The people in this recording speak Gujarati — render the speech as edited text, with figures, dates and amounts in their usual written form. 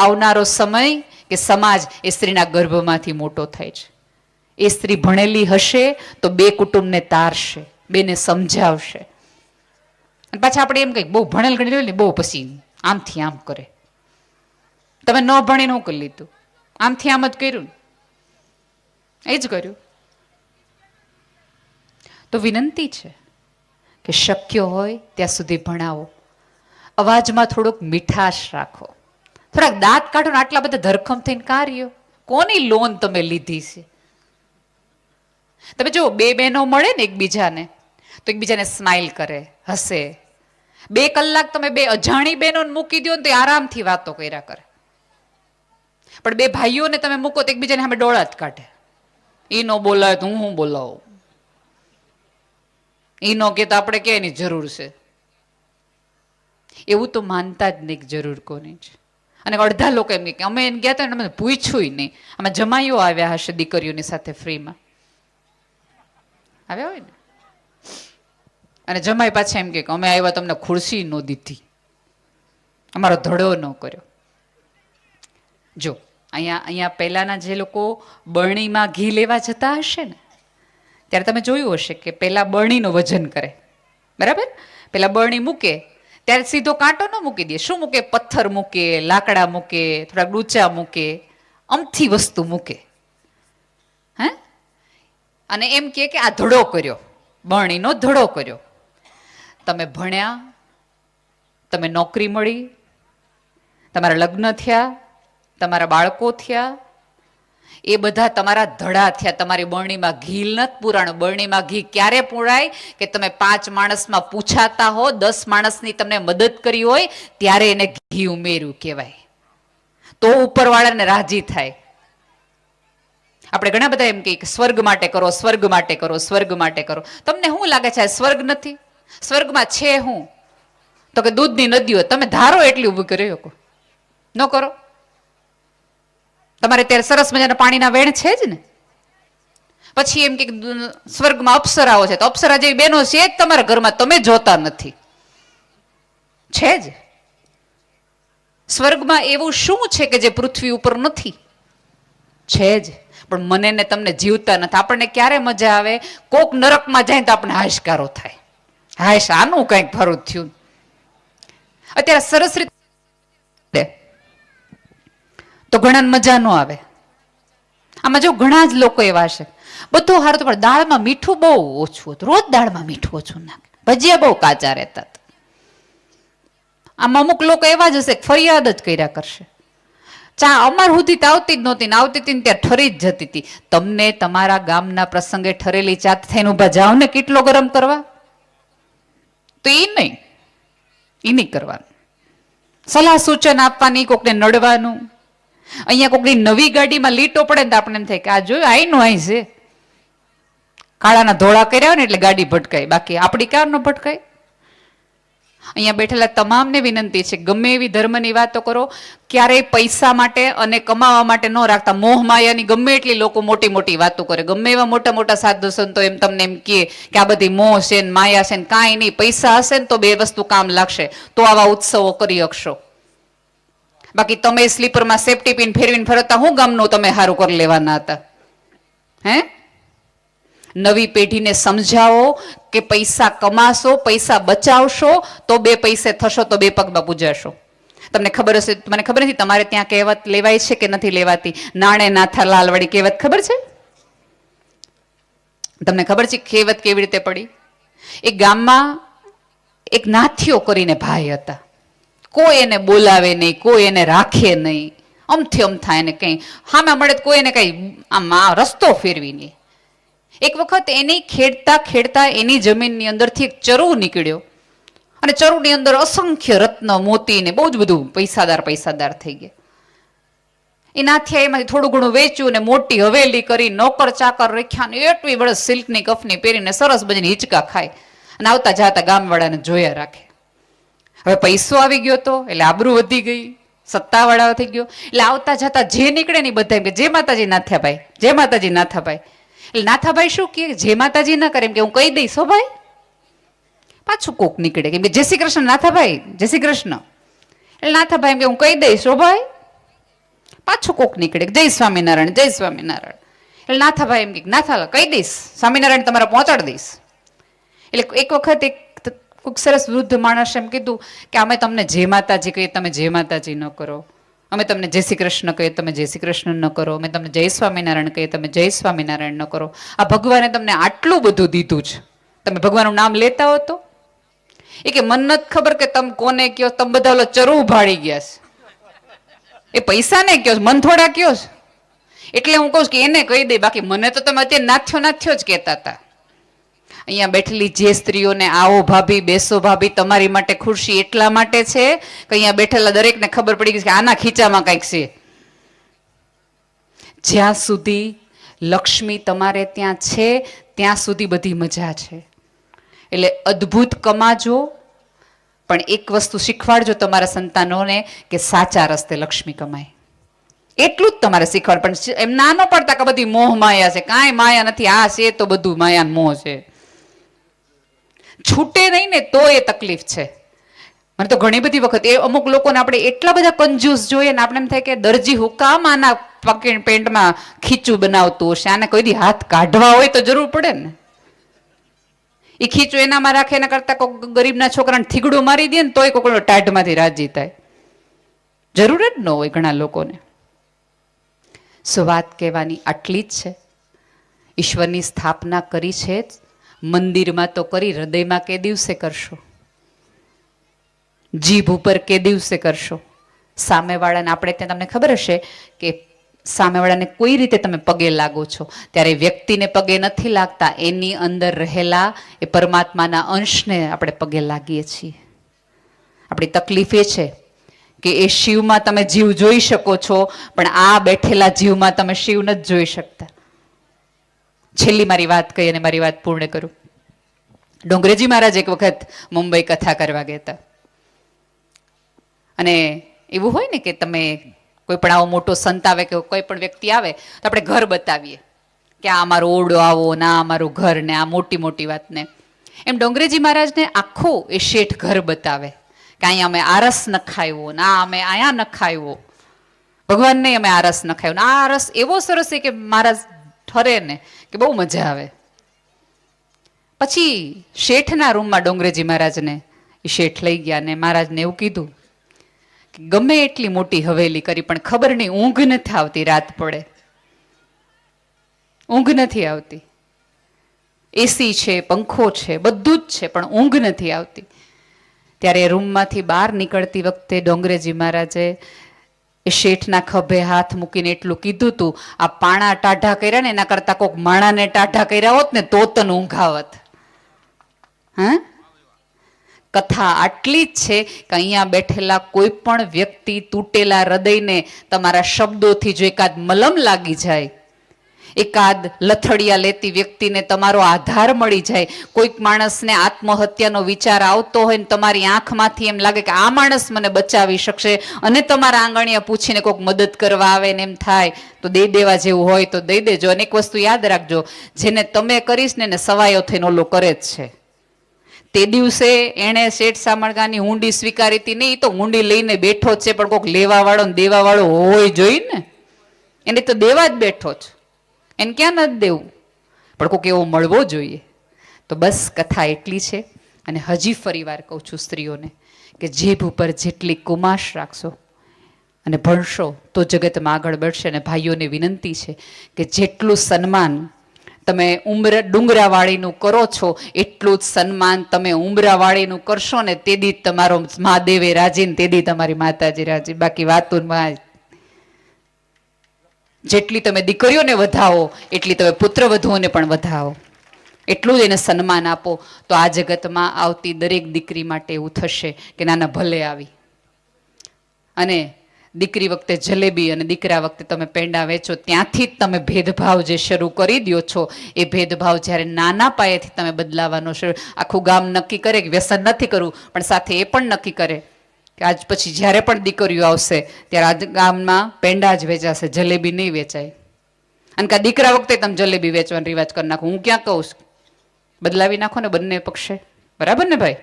આવનારો સમય કે સમાજ એ સ્ત્રીના ગર્ભમાંથી મોટો થાય છે. એ સ્ત્રી ભણેલી હશે તો બે કુટુંબને તારશે, બેને સમજાવશે. અને પાછા આપણે એમ કહીએ બહુ ભણેલ ગણેલ ને બહુ પછી આમથી આમ કરે. તમે ન ભણીને શું કરી લીધું? આમથી આમ જ કર્યું ને, એ જ કર્યું. તો વિનંતી છે કે શક્ય હોય ત્યાં સુધી ભણાવો. અવાજમાં થોડુંક મીઠાશ રાખો, થોડાક દાંત કાઢો ને આટલા બધા ધરખમ થઈને કાર્યો. કોની લોન તમે લીધી છે? તમે જો બે બહેનો મળે ને એકબીજાને તો એકબીજાને સ્માઇલ કરે, હસે. 2 કલાક તમે બે અજાણી બહેનોને મૂકી દો ને તો આરામથી વાતો કર્યા કરે. પણ બે ભાઈઓને તમે મૂકો તો એકબીજાને સામે ડોળા જ કાઢે. ઈ નો બોલાવે તો હું બોલાવું, ઈ નો કે તો આપણે કે એની જરૂર છે. એવું તો માનતા જ નહીં જરૂર કોની છે. અને અડધા લોકો એમ કે અમે એને ગયા હતા ને અમે પૂછ્યું નહીં. આમાં જમાઈઓ આવ્યા હશે દીકરીઓની સાથે ફ્રીમાં આવ્યા હોય ને, અને જમાઈ પાછા એમ કે અમે આવ્યા તમને ખુરશી ન દીધી, અમારો ધડો ન કર્યો. જો અહીંયા પહેલાના જે લોકો બરણીમાં ઘી લેવા જતા હશે ને ત્યારે તમે જોયું હશે કે પેલા બરણીનું વજન કરે, બરાબર? પેલા બરણી મૂકે ત્યારે સીધો કાંટો ન મૂકી દે. શું મૂકે? પથ્થર મૂકે, લાકડા મૂકે, થોડા ડૂચા મૂકે, અમથી વસ્તુ મૂકે. હે? અને એમ કે આ ધડો કર્યો, બરણીનો ધડો કર્યો. તમે ભણ્યા, તમે નોકરી મળી, તમારા લગ્ન થયા, તમારા બાળકો થયા, એ બધા તમારા ધડા થયા. તમારી બરણીમાં ઘી નથી પુરાણું. બરણીમાં ઘી ક્યારે પુરાય કે તમે 5 માણસમાં પૂછાતા હો, 10 માણસની તમને મદદ કરી હોય ત્યારે એને ઘી ઉમેર્યું કહેવાય. તો ઉપરવાળાને રાજી થાય. આપણે ઘણા બધા એમ કહીએ કે સ્વર્ગ માટે કરો, સ્વર્ગ માટે કરો, સ્વર્ગ માટે કરો. તમને શું લાગે છે સ્વર્ગ નથી? સ્વર્ગમાં છે હું? તો કે દૂધની નદીઓ. તમે ધારો એટલી ઊભી કરી શકો, ન કરો. તમારે ત્યારે સરસ મજાના પાણીના વેણ છે જ ને. પછી એમ કે સ્વર્ગમાં અપ્સરાઓ છે, તો અપ્સરા જેવી બહેનો છે જ તમારા ઘરમાં, તમે જોતા નથી. છે જ. સ્વર્ગમાં એવું શું છે કે જે પૃથ્વી ઉપર નથી? છે જ. પણ મને ને તમને જીવતા નથી. આપણને ક્યારે મજા આવે? કોક નરકમાં જાય તો આપણે હાશકારો થાય, હાશ આનું કંઈક ફરું થયું. અત્યારે સરસ રીતે તો ઘણા મજા ન આવે. આમાં જો ઘણા જ લોકો એવા છે બધું હારું, પણ દાળમાં મીઠું બહુ ઓછું હતું. રોજ દાળમાં મીઠું ઓછું નાખે, ભજીયા બહુ કાચા રહેતા હતા. આમાં અમુક લોકો એવા જ હશે ફરિયાદ જ કર્યા કરશે. ચા અમાર સુધી તો આવતી જ નહોતી, ને આવતી હતી ને ત્યાં ઠરી જ જતી હતી. તમને તમારા ગામના પ્રસંગે ઠરેલી ચા થઈને ઉભા જાઓ ને કેટલો ગરમ કરવા, તો એ નહીં કરવાનું. સલાહ સૂચન આપવાની, કોકને નડવાનું. અહીંયા કોકની નવી ગાડીમાં લીટો પડે ને તો આપણે એમ થાય કે આ જોયું આઈનું આઈ છે, કાળાના ધોળા કર્યા હોય ને એટલે ગાડી ભટકાય, બાકી આપણી કાર ન ભટકાય. અહીંયા બેઠેલા તમામને વિનંતી છે, ગમે એવી ધર્મની વાતો કરો, ક્યારેય પૈસા માટે અને કમાવા માટે ન રાખતા. મોહ માયાની ગમે એટલી લોકો મોટી મોટી વાતો કરે, ગમે એવા મોટા મોટા સાધુ સંતો એમ તમને એમ કહે કે આ બધી મોહ છે ને માયા છે ને, કાંઈ નહીં. પૈસા હશે ને તો બે વસ્તુ કામ લાગશે, તો આવા ઉત્સવો કરી શકશો. બાકી તમે સ્લીપરમાં સેફટી પિન ફેરવીને ફરતા હું ગામનું તમે સારું કરી લેવાના હતા? હે? નવી પેઢીને સમજાવો કે પૈસા કમાશો, પૈસા બચાવશો તો 2 પૈસે થશો, તો 2 પગમાં પૂજાશો. તમને ખબર હશે, મને ખબર નથી તમારે ત્યાં કહેવત લેવાય છે કે નથી લેવાતી? નાણે નાથા લાલ વાળી કહેવત ખબર છે? તમને ખબર છે કહેવત કેવી રીતે પડી? એક ગામમાં એક નાથીઓ કરીને ભાઈ હતા. કોઈ એને બોલાવે નહીં, કોઈ એને રાખે નહીં, અમથી અમથા એને કંઈ હામે મળે કોઈ એને કંઈ આમ રસ્તો ફેરવી નહીં. એક વખત એની ખેડતા ખેડતા એની જમીનની અંદરથી એક ચરુ નીકળ્યો, અને ચરુની અંદર અસંખ્ય રત્ન મોતી ને બહુ જ બધું પૈસાદાર થઈ ગયા. એ નાથિયા એમાંથી થોડું ઘણું વેચ્યું ને મોટી હવેલી કરી, નોકર ચાકર રાખ્યા ને એટલી વર્ષ સિલ્કની કફની પહેરીને સરસ બજીને હિંચકા ખાય અને આવતા જાતા ગામવાળાને જોયા રાખે. હવે પૈસો આવી ગયો તો એટલે આબરૂ વધી ગઈ, સત્તાવાળા થઈ ગયો એટલે આવતા જતા જે નીકળે ને બધા એમ કે જય માતાજી નાથાભાઈ, જય માતાજી નાથાભાઈ. એટલે નાથાભાઈ શું કે જય માતાજી ના કરે, એમ કે હું કહી દઈશ હો ભાઈ. પાછું કોક નીકળે કે જય શ્રી કૃષ્ણ નાથાભાઈ, જય શ્રી કૃષ્ણ. એટલે નાથાભાઈ એમ કે હું કહી દઈશ હો ભાઈ. પાછું કોક નીકળે જય સ્વામિનારાયણ જય સ્વામિનારાયણ. એટલે નાથાભાઈ એમ કે નાથા કહી દઈશ સ્વામિનારાયણ તમારા પહોંચાડી દઈશ. એટલે એક વખત એક ખૂબ સરસ વૃદ્ધ માણસ એમ કીધું કે અમે તમને જય માતાજી કહીએ તમે જય માતાજી ન કરો, અમે તમને જય શ્રી કૃષ્ણ કહીએ તમે જય શ્રી કૃષ્ણ ન કરો, અમે તમને જય સ્વામિનારાયણ કહીએ તમે જય સ્વામિનારાયણ ન કરો. આ ભગવાને તમને આટલું બધું દીધું છે, તમે ભગવાનનું નામ લેતા હો તો? એ કે મન નથી ખબર કે તમે કોને કયો, તમે બધા ઓલો ચરુ ભાડી ગયા છે, એ પૈસા ને કયો મન થોડા કયો છે. એટલે હું કહું કે એને કહી દે, બાકી મને તો તમે અત્યારે નાથ્યો નાથ્યો જ કહેતા હતા. અહીંયા બેઠેલી જે સ્ત્રીઓને આવો ભાભી બેસો ભાભી તમારી માટે ખુરશી એટલા માટે છે કે અહીંયા બેઠેલા દરેકને ખબર પડી ગઈ કે આના ખીચામાં કંઈક છે. જ્યાં સુધી લક્ષ્મી તમારે ત્યાં છે ત્યાં સુધી બધી મજા છે. એટલે અદ્ભુત કમાજો, પણ એક વસ્તુ શીખવાડજો તમારા સંતાનોને કે સાચા રસ્તે લક્ષ્મી કમાય. એટલું જ તમારે શીખવાડ. પણ એમ ના ન પડતા કે બધી મોહ માયા છે, કાંઈ માયા નથી, આ છે તો બધું માયા મોહ છે. છૂટે નહીં ને તો એ તકલીફ છે. મને તો ઘણી બધી વખત એ અમુક લોકોને આપણે એટલા બધા કંજૂસ જોઈએ ને આપણે એમ થાય કે દરજી હુકામ આના પેન્ટમાં ખીચું બનાવતું હશે, આને કોઈ દી હાથ કાઢવા હોય તો જરૂર પડે ને. એ ખીચું એનામાં રાખે એના કરતા કોઈ ગરીબના છોકરાને થીગડું મારી દે ને તોય કોઈ ટાઢમાંથી રાજી થાય. જરૂર જ ન હોય ઘણા લોકોને. સો વાત કહેવાની આટલી જ છે. ઈશ્વરની સ્થાપના કરી છે જ, મંદિરમાં તો કરી, હૃદયમાં કે દિવસે કરશો, જીભ ઉપર કે દિવસે કરશો. સામેવાળાને આપણે ત્યાં તમને ખબર હશે કે સામેવાળાને કોઈ રીતે તમે પગે લાગો છો ત્યારે વ્યક્તિને પગે નથી લાગતા, એની અંદર રહેલા એ પરમાત્માના અંશને આપણે પગે લાગીએ છીએ. આપણી તકલીફ એ છે કે એ શિવમાં તમે જીવ જોઈ શકો છો, પણ આ બેઠેલા જીવમાં તમે શિવ નથી જોઈ શકતા. છેલ્લી મારી વાત કહી અને મારી વાત પૂર્ણ કરું. ડોંગરેજી મહારાજ એક વખત મુંબઈ કથા કરવા ગયા હતા. અને એવું હોય ને કે તમે કોઈ પણ આવો મોટો સંત આવે કે કોઈ પણ વ્યક્તિ આવે તો આપણે ઘર બતાવીએ કે આ અમારો ઓરડો આવો, ના અમારું ઘર, ને આ મોટી મોટી વાતને. એમ ડોંગરેજી મહારાજને આખું એ શેઠ ઘર બતાવે કે અહીંયા અમે આરસ નખાવ્યો, ના અમે અહીંયા નખાવ્યો, ભગવાનને અમે આરસ નખાવ્યો, ને આ આરસ એવો સરસ છે કે મહારાજ ઠરે ને કે બહુ મજા આવે. પછી શેઠના રૂમમાં ડોંગરેજી મહારાજને એ શેઠ લઈ ગયા ને મહારાજને એવું કીધું કે ગમે એટલી મોટી હવેલી કરી પણ ખબર નહીં ઊંઘ નથી આવતી, રાત પડે ઊંઘ નથી આવતી, એસી છે, પંખો છે, બધું જ છે, પણ ઊંઘ નથી આવતી. ત્યારે રૂમમાંથી બહાર નીકળતી વખતે ડોંગરેજી મહારાજે એ શેઠના ખભે હાથ મૂકીને એટલું કીધું તું, આ પાણા ટાઢા કર્યા ને એના કરતા કોઈક માણાને ટાઢા કર્યા હોત ને તો તને ઊંઘાવત. હા, કથા આટલી જ છે કે અહીંયા બેઠેલા કોઈ પણ વ્યક્તિ તૂટેલા હૃદયને તમારા શબ્દોથી જો એકાદ મલમ લાગી જાય, એકાદ લથડિયા લેતી વ્યક્તિને તમારો આધાર મળી જાય, કોઈક માણસને આત્મહત્યાનો વિચાર આવતો હોય ને તમારી આંખમાંથી એમ લાગે કે આ માણસ મને બચાવી શકશે અને તમારા આંગણિયા પૂછીને કોઈક મદદ કરવા આવે ને એમ થાય તો દઈ દેવા જેવું હોય તો દઈ દેજો. અને એક વસ્તુ યાદ રાખજો, જેને તમે કરીશ ને સવાયો થઈને ઓલો કરે જ છે. તે દિવસે એણે શેઠ સામળગાની હુંડી સ્વીકારી હતી નહીં, તો હુંડી લઈને બેઠો જ છે, પણ કોઈક લેવા વાળો ને દેવા વાળો હોય જોઈ ને, એને તો દેવા જ બેઠો જ, એને ક્યાં નથી દેવું, પણ કોઈક એવો મળવો જોઈએ. તો બસ કથા એટલી છે. અને હજી ફરી વાર કહું છું સ્ત્રીઓને કે જીભ ઉપર જેટલી કુમાશ રાખશો અને ભણશો તો જગતમાં આગળ बढ़શે. અને ભાઈઓને વિનંતી છે કે જેટલું સન્માન તમે ડુંગરાવાળીનું કરો છો એટલું જ સન્માન તમે ઉમરાવાળીનું કરશો ને તેદી તમારો મહાદેવે રાજી ને તેદી તમારી માતાજી રાજી. બાકી વાતોમાં જેટલી તમે દીકરીઓને વધાવો એટલી તમે પુત્રવધુઓને પણ વધાવો, એટલું જ એને સન્માન આપો તો આ જગતમાં આવતી દરેક દીકરી માટે એવું થશે કે નાના ભલે આવી. અને દીકરી વખતે જલેબી અને દીકરા વખતે તમે પેંડા વેચો ત્યાંથી જ તમે ભેદભાવ જે શરૂ કરી દો છો, એ ભેદભાવ જ્યારે નાના પાયેથી તમે બદલાવાનો શરૂ, આખું ગામ નક્કી કરે કે વ્યસન નથી કરવું, પણ સાથે એ પણ નક્કી કરે કે આજ પછી જ્યારે પણ દીકરીઓ આવશે ત્યારે આજ ગામમાં પેંડા જ વેચાશે, જલેબી નહીં વેચાય. અને કા દીકરા વખતે તમે જલેબી વેચવાનો રિવાજ કરી નાખો. હું ક્યાં કહું છું, બદલાવી નાખો ને બંને પક્ષે, બરાબર ને ભાઈ?